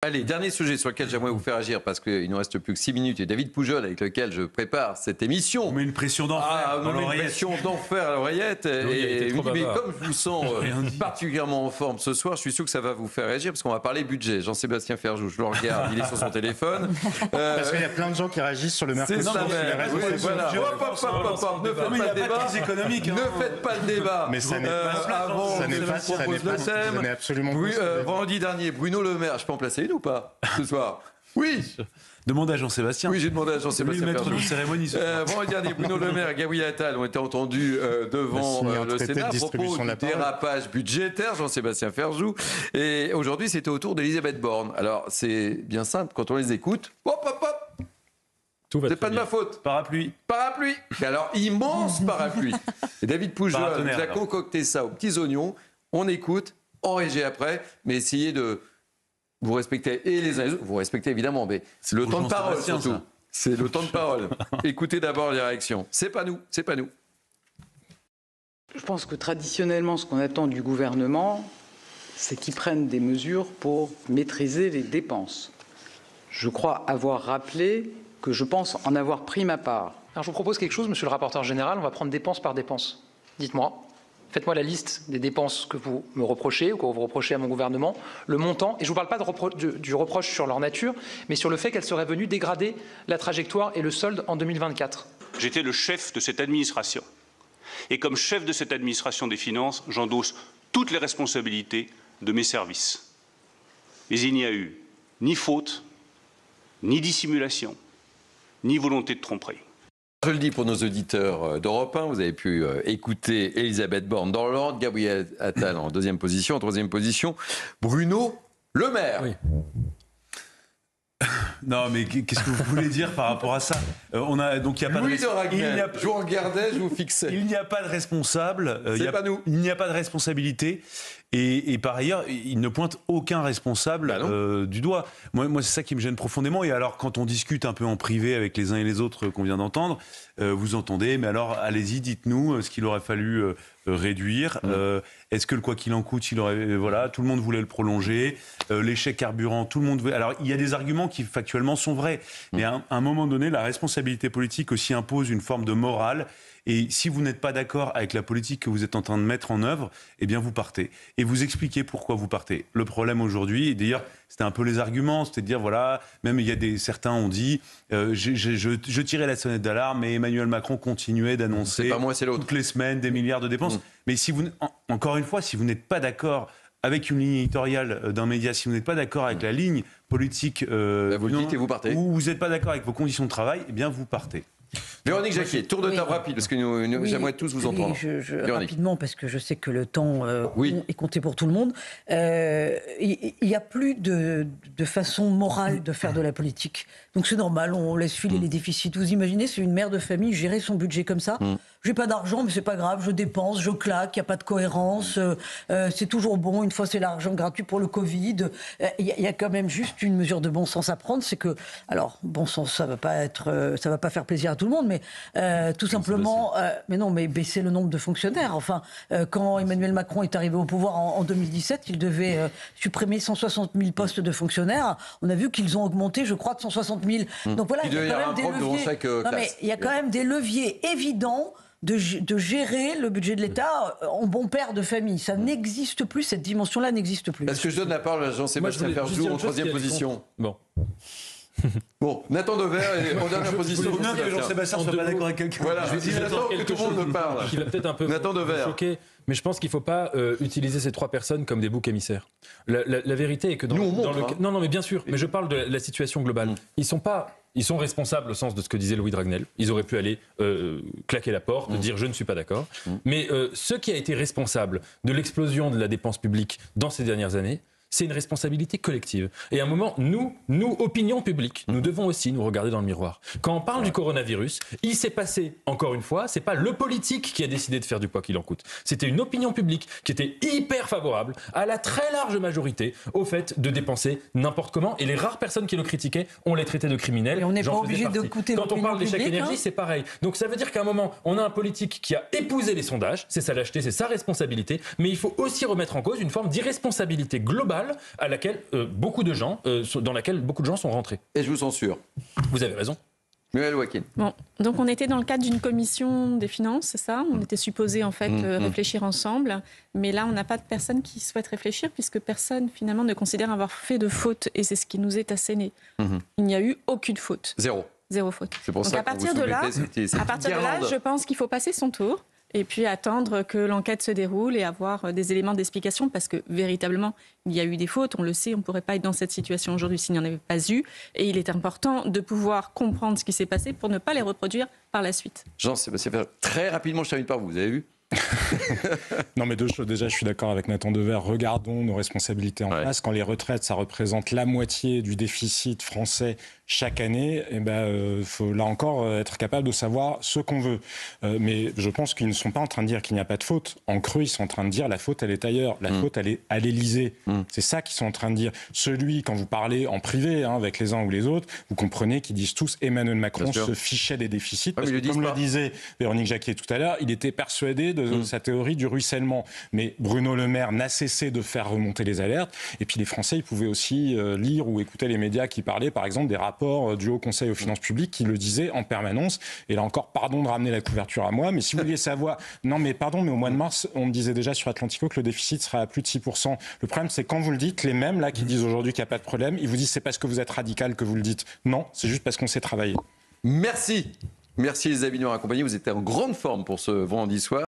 Allez, dernier sujet sur lequel j'aimerais vous faire agir parce qu'il ne nous reste plus que 6 minutes et David Poujol avec lequel je prépare cette émission. On met une pression d'enfer on met une pression d'enfer à l'oreillette et mais comme je vous sens particulièrement en forme ce soir, je suis sûr que ça va vous faire réagir parce qu'on va parler budget. Jean-Sébastien Ferjou, je le regarde, il est sur son téléphone. Parce qu'il y a plein de gens qui réagissent sur le mercredi. C'est ça, voilà. Ne faites pas le débat. Ne faites pas le débat. Mais ça n'est absolument pas. Vendredi dernier, Bruno Le Maire, je peux en placer une ou pas ce soir? Oui. Demande à Jean-Sébastien. Oui, j'ai demandé à Jean-Sébastien. Maître de cérémonie. Vendredi dernier, Bruno Le Maire et Gabriel Attal ont été entendus devant le Sénat à propos du dérapage budgétaire, Jean-Sébastien Ferjou. Et aujourd'hui, c'était au tour d'Elisabeth Borne. Alors, c'est bien simple, quand on les écoute, hop, hop, hop. C'est pas de ma faute. Parapluie. Et alors, immense parapluie. Et David Poujol nous a concocté ça aux petits oignons. On écoute, en régie après, mais essayez de vous respecter et les uns et les autres. Vous respectez évidemment, mais c'est le temps de parole surtout. C'est le temps de parole. Écoutez d'abord les réactions. C'est pas nous. Je pense que traditionnellement, ce qu'on attend du gouvernement, c'est qu'il prenne des mesures pour maîtriser les dépenses. Je crois avoir rappelé que je pense en avoir pris ma part. Alors je vous propose quelque chose, monsieur le rapporteur général, on va prendre dépense par dépense. Dites-moi, faites-moi la liste des dépenses que vous me reprochez ou que vous reprochez à mon gouvernement, le montant, et je ne vous parle pas du reproche sur leur nature, mais sur le fait qu'elle serait venue dégrader la trajectoire et le solde en 2024. J'étais le chef de cette administration. Et comme chef de cette administration des finances, j'endosse toutes les responsabilités de mes services. Mais il n'y a eu ni faute, ni dissimulation, ni volonté de tromperie. Je le dis pour nos auditeurs d'Europe 1, vous avez pu écouter Elisabeth Borne dans l'ordre, Gabriel Attal en deuxième position, en troisième position, Bruno Le Maire. Oui. Non, mais qu'est-ce que vous voulez dire par rapport à ça? On a donc il y a pas Louis de Ragnel. Je vous regardais, je vous fixais. Il n'y a pas de responsable. C'est pas nous. Il n'y a pas de responsabilité. Et par ailleurs, il ne pointe aucun responsable du doigt. Moi, c'est ça qui me gêne profondément. Et alors, quand on discute un peu en privé avec les uns et les autres qu'on vient d'entendre, vous entendez, mais alors, allez-y, dites-nous ce qu'il aurait fallu réduire. Est-ce que le quoi qu'il en coûte, tout le monde voulait le prolonger. Les chèques carburant, tout le monde voulait. Alors, il y a des arguments qui factuellement sont vrais. Mais à un moment donné, la responsabilité politique aussi impose une forme de morale. Et si vous n'êtes pas d'accord avec la politique que vous êtes en train de mettre en œuvre, eh bien vous partez. Et vous expliquez pourquoi vous partez. Le problème aujourd'hui, et d'ailleurs c'était un peu les arguments, c'était de dire voilà, même il y a certains ont dit je tirais la sonnette d'alarme, mais Emmanuel Macron continuait d'annoncer toutes les semaines des milliards de dépenses. Mais encore une fois, si vous n'êtes pas d'accord avec une ligne éditoriale d'un média, si vous n'êtes pas d'accord avec la ligne politique, vous le dites et vous partez. Ou vous n'êtes pas d'accord avec vos conditions de travail, eh bien vous partez. Véronique Jacquier, tour de table rapide, parce que j'aimerais tous vous entendre. Rapidement, parce que je sais que le temps est compté pour tout le monde. Il n'y a plus de façon morale de faire de la politique. Donc c'est normal, on laisse filer les déficits. Vous imaginez, c'est une mère de famille gérer son budget comme ça. J'ai pas d'argent, mais c'est pas grave, je dépense, je claque, il n'y a pas de cohérence. C'est toujours bon, une fois c'est l'argent gratuit pour le Covid. Il y a quand même juste une mesure de bon sens à prendre, c'est que, alors, bon sens, ça va pas faire plaisir à tout le monde, mais tout simplement, mais baisser le nombre de fonctionnaires. Enfin, quand Emmanuel Macron est arrivé au pouvoir en 2017, il devait supprimer 160 000 postes de fonctionnaires. On a vu qu'ils ont augmenté, je crois, de 160 000. Donc voilà, il y a quand même des leviers. Non, mais il y a quand même des leviers évidents de gérer le budget de l'État en bon père de famille. Ça n'existe plus, cette dimension-là n'existe plus. Est-ce que je donne la parole à Jean-Sébastien Ferjou en troisième position? Bon, Nathan Dever est en dernière position. C'est bien que Jean-Sébastien soit pas d'accord avec quelqu'un. Voilà, j'attends que tout le monde me parle. Qui va peut-être un peu Nathan Dever. choquer, mais je pense qu'il ne faut pas utiliser ces trois personnes comme des boucs émissaires. La vérité est que Non, mais bien sûr, mais je parle de la situation globale. Ils sont responsables au sens de ce que disait Louis de Ragnel. Ils auraient pu aller claquer la porte, dire je ne suis pas d'accord. Mais ce qui a été responsable de l'explosion de la dépense publique dans ces dernières années, c'est une responsabilité collective. Et à un moment, nous, opinion publique, nous devons aussi nous regarder dans le miroir. Quand on parle du coronavirus, il s'est passé, encore une fois, c'est pas le politique qui a décidé de faire du quoi qu'il en coûte. C'était une opinion publique qui était hyper favorable, à la très large majorité, au fait de dépenser n'importe comment. Et les rares personnes qui le critiquaient, on les traitait de criminels. Et on n'est pas obligé d'écouter l'opinion publique. Quand on parle des chèques énergie, c'est pareil. Donc ça veut dire qu'à un moment, on a un politique qui a épousé les sondages, c'est sa lâcheté, c'est sa responsabilité, mais il faut aussi remettre en cause une forme d'irresponsabilité globale globale à laquelle beaucoup de gens, dans laquelle beaucoup de gens sont rentrés. Et je vous censure. Vous avez raison. Muriel Wakin. Bon, donc on était dans le cadre d'une commission des finances, c'est ça ? On était supposé en fait réfléchir ensemble, mais là on n'a pas de personne qui souhaite réfléchir puisque personne finalement ne considère avoir fait de faute et c'est ce qui nous est asséné. Il n'y a eu aucune faute. Zéro faute. C'est pour donc ça à partir de là, je pense qu'il faut passer son tour. Et puis attendre que l'enquête se déroule et avoir des éléments d'explication parce que véritablement, il y a eu des fautes, on le sait, on ne pourrait pas être dans cette situation aujourd'hui s'il n'y en avait pas eu. Et il est important de pouvoir comprendre ce qui s'est passé pour ne pas les reproduire par la suite. Jean-Sébastien Ferjeux, très rapidement, je termine par vous avez vu ? Non, mais deux choses. Déjà, je suis d'accord avec Nathan Dever. Regardons nos responsabilités en face. Quand les retraites, ça représente la moitié du déficit français chaque année, il faut là encore être capable de savoir ce qu'on veut. Mais je pense qu'ils ne sont pas en train de dire qu'il n'y a pas de faute. En creux, ils sont en train de dire la faute, elle est ailleurs. La faute, elle est à l'Élysée. C'est ça qu'ils sont en train de dire. Quand vous parlez en privé avec les uns ou les autres, vous comprenez qu'ils disent tous Emmanuel Macron se fichait des déficits. Parce que, comme le disait Véronique Jacquier tout à l'heure, il était persuadé de sa théorie du ruissellement. Mais Bruno Le Maire n'a cessé de faire remonter les alertes. Et puis les Français, ils pouvaient aussi lire ou écouter les médias qui parlaient, par exemple, des rapports du Haut Conseil aux finances publiques qui le disaient en permanence. Et là encore, pardon de ramener la couverture à moi, mais si vous vouliez savoir... Non, mais pardon, mais au mois de mars, on me disait déjà sur Atlantico que le déficit sera à plus de 6%. Le problème, c'est quand vous le dites, les mêmes là qui disent aujourd'hui qu'il n'y a pas de problème, ils vous disent c'est parce que vous êtes radical que vous le dites. Non, c'est juste parce qu'on sait travailler. Merci les amis de m'avoir accompagné. Vous étiez en grande forme pour ce vendredi soir.